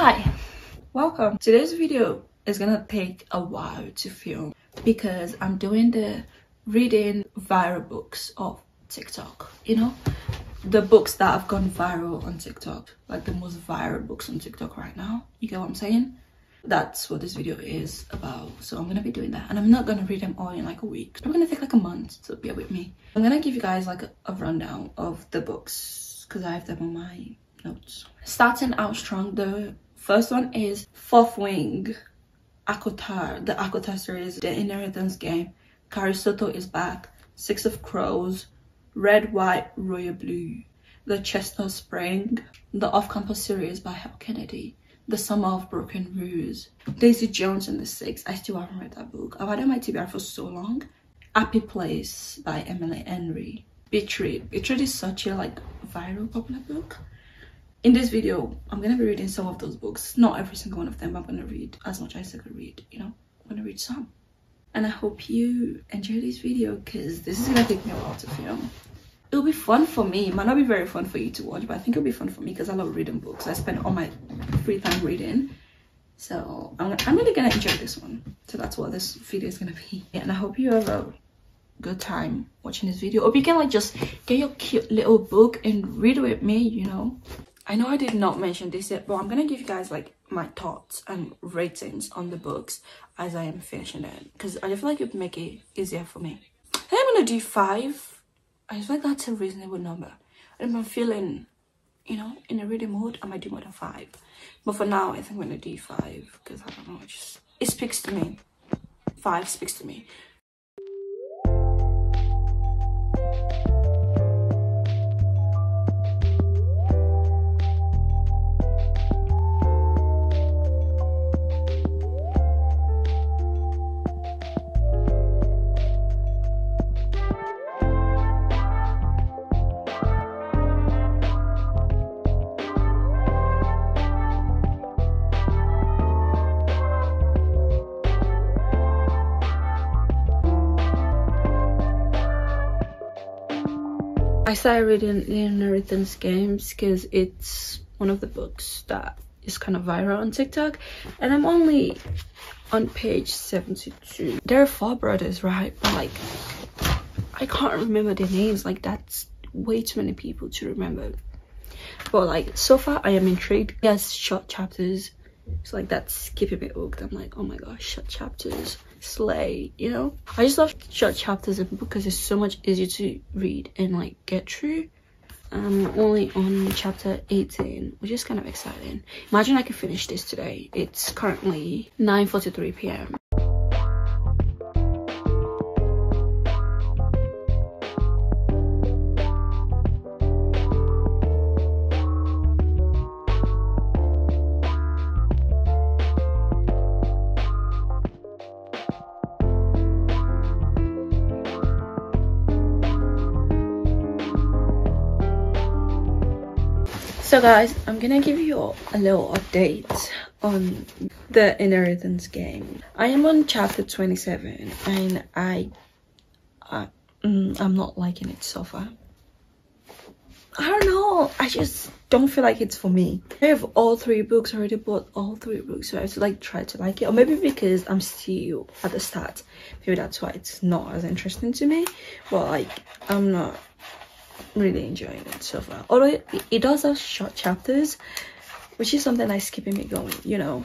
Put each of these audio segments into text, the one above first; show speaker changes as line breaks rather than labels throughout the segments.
Hi, welcome. Today's video is gonna take a while to film because I'm doing the reading viral books of TikTok. You know, the books that have gone viral on TikTok, like the most viral books on TikTok right now. You get what I'm saying? That's what this video is about. So I'm gonna be doing that, and I'm not gonna read them all in like a week. I'm gonna take like a month, so bear with me. I'm gonna give you guys like a rundown of the books because I have them on my notes. Starting out strong, the first one is Fourth Wing, ACOTAR, the ACOTAR series, The Inheritance Game, Caristotle is Back, Six of Crows, Red, White, Royal Blue, The Chestnut Spring, the Off-Campus series by Hal Kennedy, The Summer of Broken Rules, Daisy Jones and the Six. I still haven't read that book. I've had it on my TBR for so long. Happy Place by Emily Henry, Betrayed. Betrayed is such a like viral popular book. In this video, I'm gonna be reading some of those books. Not every single one of them. I'm gonna read as much as I could read, you know. I'm gonna read some. And I hope you enjoy this video because this is gonna take me a while to film. It'll be fun for me. It might not be very fun for you to watch, but I think it'll be fun for me because I love reading books. I spend all my free time reading. So I'm really gonna enjoy this one. So that's what this video is gonna be. And I hope you have a good time watching this video. Or you can like just get your cute little book and read it with me, you know. I know I did not mention this yet, but I'm gonna give you guys like my thoughts and ratings on the books as I am finishing it, because I feel like it would make it easier for me. I think I'm gonna do 5. I feel like that's a reasonable number. And if I'm feeling, you know, in a reading mood, I might do more than 5. But for now, I think I'm gonna do 5 because I don't know, it speaks to me. 5 speaks to me. I started reading The Inheritance Games because it's one of the books that is kind of viral on TikTok, and I'm only on page 72. There are 4 brothers, right? But like I can't remember their names. Like that's way too many people to remember. But like so far I am intrigued. Yes, short chapters. It's like that's keeping me hooked. I'm like, oh my gosh, short chapters, slay, you know. I just love short chapters because it's so much easier to read and like get through. I'm only on chapter 18, which is kind of exciting. Imagine I could finish this today. It's currently 9:43 p.m. So guys, I'm gonna give you a little update on The Inheritance Game. I am on chapter 27 and I'm not liking it so far. I don't know, I just don't feel like it's for me. I have all 3 books, already bought all 3 books, so I have to like try to like it. Or maybe because I'm still at the start, maybe that's why it's not as interesting to me. But like I'm not really enjoying it so far, although it does have short chapters, which is something that's keeping me going, you know.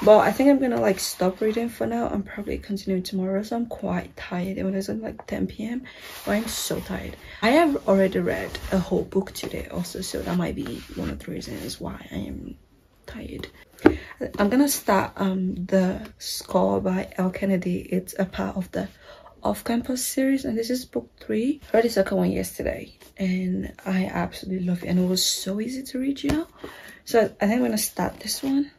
But I think I'm gonna like stop reading for now and probably continue tomorrow. So I'm quite tired. It was like 10 p.m. but I'm so tired. I have already read a whole book today also, so that might be one of the reasons why I am tired. I'm gonna start The Score by Hal Kennedy. It's a part of the Off-Campus series, and this is book 3. I read the second one yesterday and I absolutely love it, and it was so easy to read, you know. So I think I'm gonna start this one.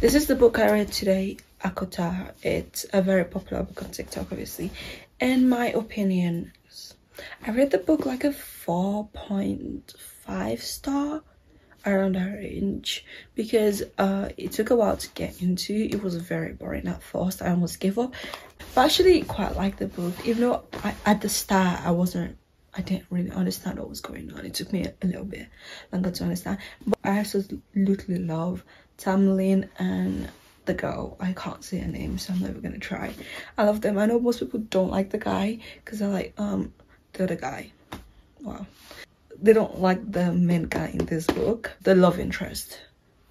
This is the book I read today, Akota. It's a very popular book on TikTok, obviously. In my opinion, I read the book like a 4.5 star, around that range, because it took a while to get into. It was very boring at first. I almost gave up, but I actually quite liked the book, even though at the start I didn't really understand what was going on. It took me a little bit longer to understand, but I absolutely love Tamlin and the girl. I can't say her name, so I'm never gonna try. I love them. I know most people don't like the guy because they're like the other guy. Wow, they don't like the main guy in this book, the love interest,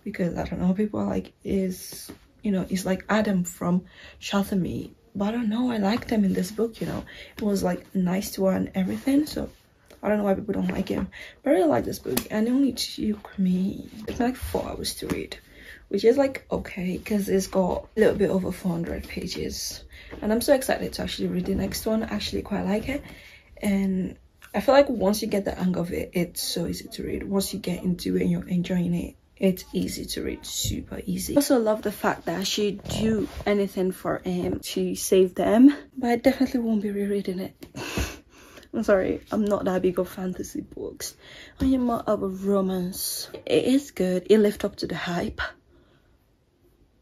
because I don't know, people are like, is, you know, it's like Adam from Shatter Me. But I don't know, I liked him in this book, you know. It was like nice to her and everything, so I don't know why people don't like him. But I really like this book, and it only took me like 4 hours to read, which is like okay, because it's got a little bit over 400 pages, and I'm so excited to actually read the next one. I actually quite like it, and I feel like once you get the hang of it, it's so easy to read. Once you get into it and you're enjoying it, it's easy to read, super easy. I also love the fact that she do anything for him to save them, but I definitely won't be rereading it. I'm sorry, I'm not that big of fantasy books. I am more of a romance. It is good, it lived up to the hype.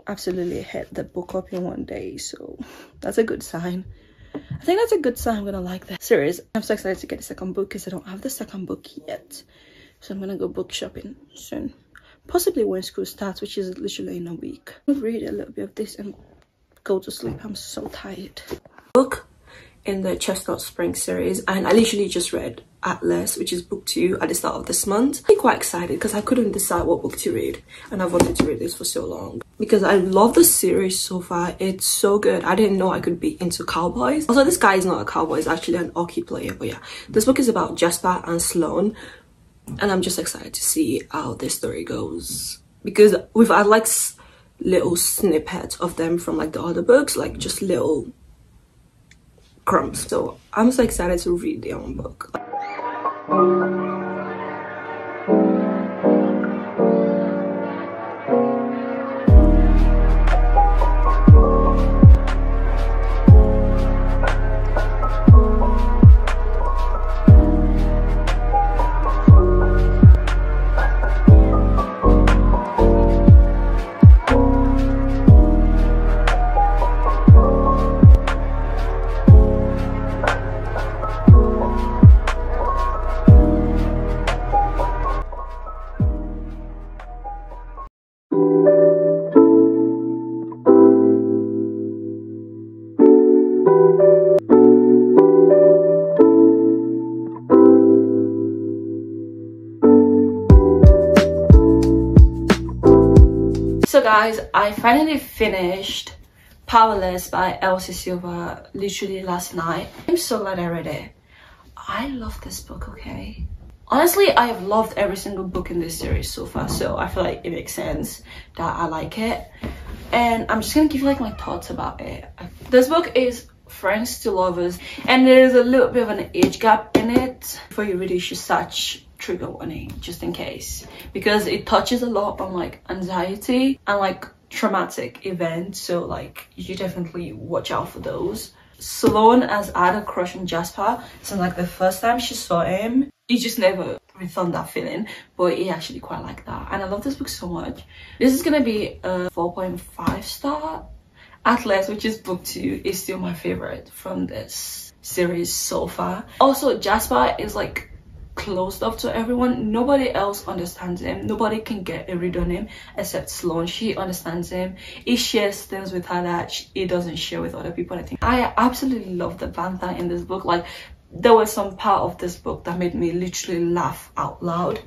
Absolutely hit the book up in one day, so that's a good sign. I think that's a good sign. I'm gonna like that series. I'm so excited to get the second book because I don't have the second book yet, so I'm gonna go book shopping soon, possibly when school starts, which is literally in a week. I'll read a little bit of this and go to sleep. I'm so tired. Book in the Chestnut Spring series, and I literally just read Atlas, which is book 2 at the start of this month. I'm quite excited because I couldn't decide what book to read, and I've wanted to read this for so long because I love the series so far. It's so good. I didn't know I could be into cowboys. Also, this guy is not a cowboy, he's actually an hockey player. But yeah, this book is about Jasper and Sloane, and I'm just excited to see how this story goes, because we've had like little snippets of them from like the other books, like just little crumbs. So I'm so excited to read their own book. So guys, I finally finished Powerless by Elsie Silver literally last night. I'm so glad I read it. I love this book, okay? Honestly, I have loved every single book in this series so far, so I feel like it makes sense that I like it. And I'm just gonna give you like my thoughts about it. This book is Friends to Lovers, and there's a little bit of an age gap in it. Before you read it, you should search trigger warning just in case, because it touches a lot on like anxiety and like traumatic events, so like you should definitely watch out for those. Sloane has had a crush on Jasper since like the first time she saw him. He just never returned that feeling, but he actually quite liked that, and I love this book so much. This is gonna be a 4.5 star. Atlas, which is book 2, is still my favorite from this series so far. Also, Jasper is like closed off to everyone. Nobody else understands him. Nobody can get a read on him except Sloane. She understands him. He shares things with her that he doesn't share with other people. I think I absolutely love the banter in this book. Like, there was some part of this book that made me literally laugh out loud.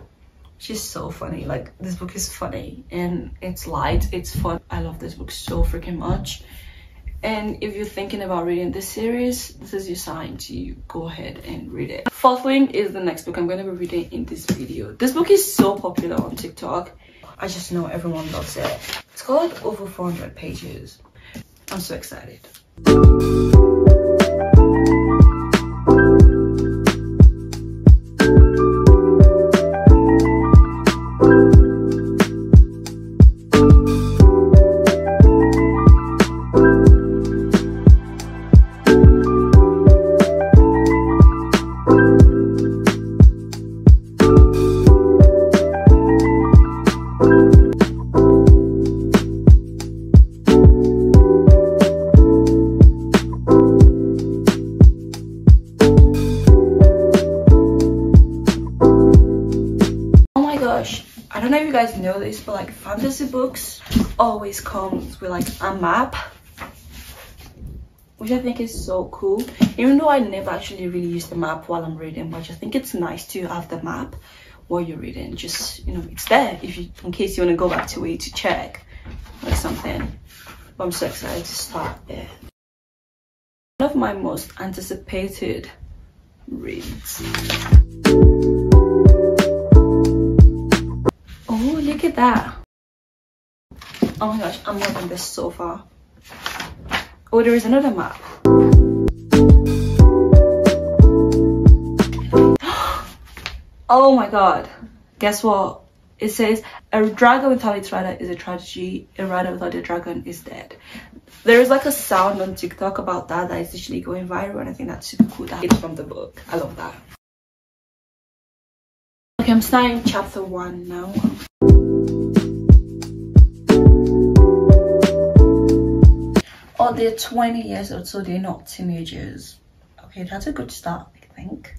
She's so funny. Like, this book is funny and it's light, it's fun. I love this book so freaking much. And if you're thinking about reading this series, this is your sign to go ahead and read it. Fourth Wing is the next book I'm going to be reading in this video. This book is so popular on TikTok. I just know everyone loves it. It's got like over 400 pages. I'm so excited. guys know this, but like fantasy books always comes with like a map, which I think is so cool. Even though I never actually really use the map while I'm reading, but I think it's nice to have the map while you're reading. Just, you know, it's there if you, in case you want to go back to it to check or something. But I'm so excited to start it. One of my most anticipated reads. Oh, look at that. Oh my gosh, I'm loving this so far. Oh, there is another map. Oh my god. Guess what? It says, a dragon without its rider is a tragedy. A rider without a dragon is dead. There is like a sound on TikTok about that is literally going viral, and I think that's super cool. That it's from the book. I love that. Okay, I'm starting chapter 1 now. Oh, they're 20 years old, so they're not teenagers. Okay, that's a good start, I think.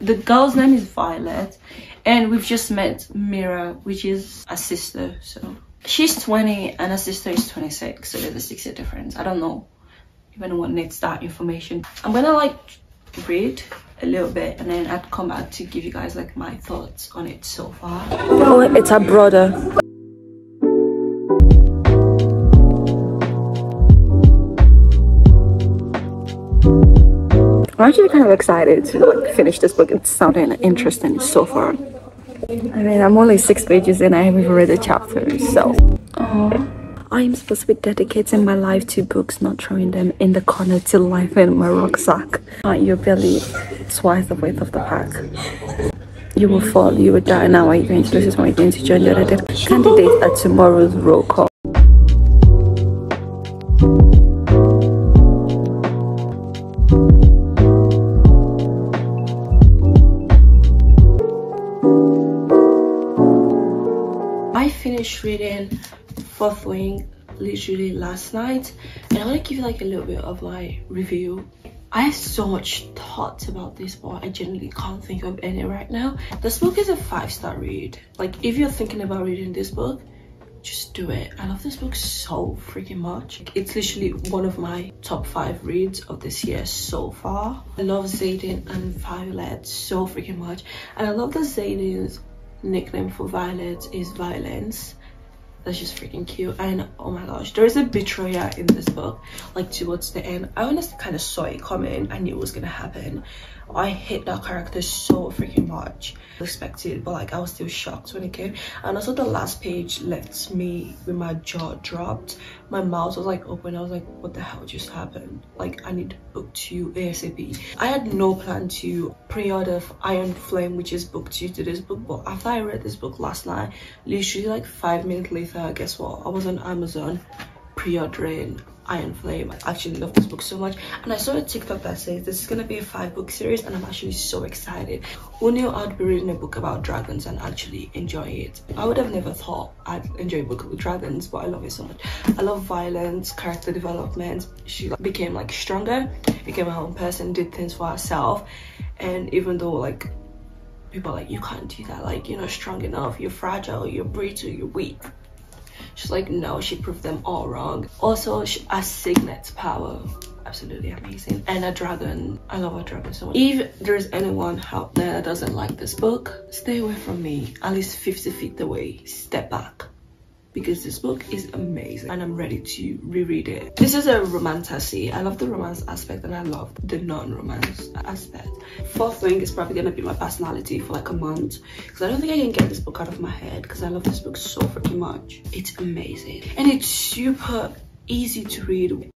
The girl's name is Violet, and we've just met Mira, which is a sister. So she's 20 and her sister is 26, so there's a 6-year difference. I don't know if anyone needs that information. I'm gonna like read a little bit and then I'd come back to give you guys like my thoughts on it so far. Oh, it's her brother. I'm actually kind of excited to like finish this book. It's sounding interesting so far. I mean, I'm only 6 pages in. I haven't even read a chapter, so. I'm supposed to be dedicating my life to books, not throwing them in the corner to life in my rucksack. You're barely twice the weight of the pack. You will fall, you will die. Now are you going to lose this one? Are you going to join the other candidate at tomorrow's roll call? I finished reading Fourth Wing literally last night, and I want to give you like a little bit of my review. I have so much thoughts about this, but I genuinely can't think of any right now. This book is a 5-star read. Like, if you're thinking about reading this book, just do it. I love this book so freaking much. It's literally one of my top 5 reads of this year so far. I love Xaden and Violet so freaking much, and I love that Xaden's nickname for Violet is Violence. That's just freaking cute. And oh my gosh, there is a betrayer in this book, like towards the end. I honestly kind of saw it coming. I knew it was gonna happen. I hate that character so freaking much. I expected, but like I was still shocked when it came. And also the last page left me with my jaw dropped. My mouth was like open. I was like, what the hell just happened? Like, I need book 2 ASAP. I had no plan to pre-order Iron Flame, which is book 2 to this book, but after I read this book last night, literally like 5 minutes later, guess what? I was on Amazon pre-ordering Iron Flame. I actually love this book so much, and I saw a TikTok that says this is gonna be a 5-book series, and I'm actually so excited. Who knew I'd be reading a book about dragons and actually enjoy it? I would have never thought I'd enjoy a book with dragons, but I love it so much. I love violence, character development. She like, became like stronger, became her own person, did things for herself, and even though like people are like, you can't do that, like you're not strong enough, you're fragile, you're brittle, you're weak, she's like, no, she proved them all wrong. Also, a signet power, absolutely amazing. And a dragon, I love a dragon so much. If there's anyone out there that doesn't like this book, stay away from me, at least 50 feet away, step back, because this book is amazing and I'm ready to reread it. This is a romantasy. I love the romance aspect and I love the non-romance aspect. Fourth Wing is probably gonna be my personality for like a month, because I don't think I can get this book out of my head, because I love this book so freaking much. It's amazing and it's super easy to read.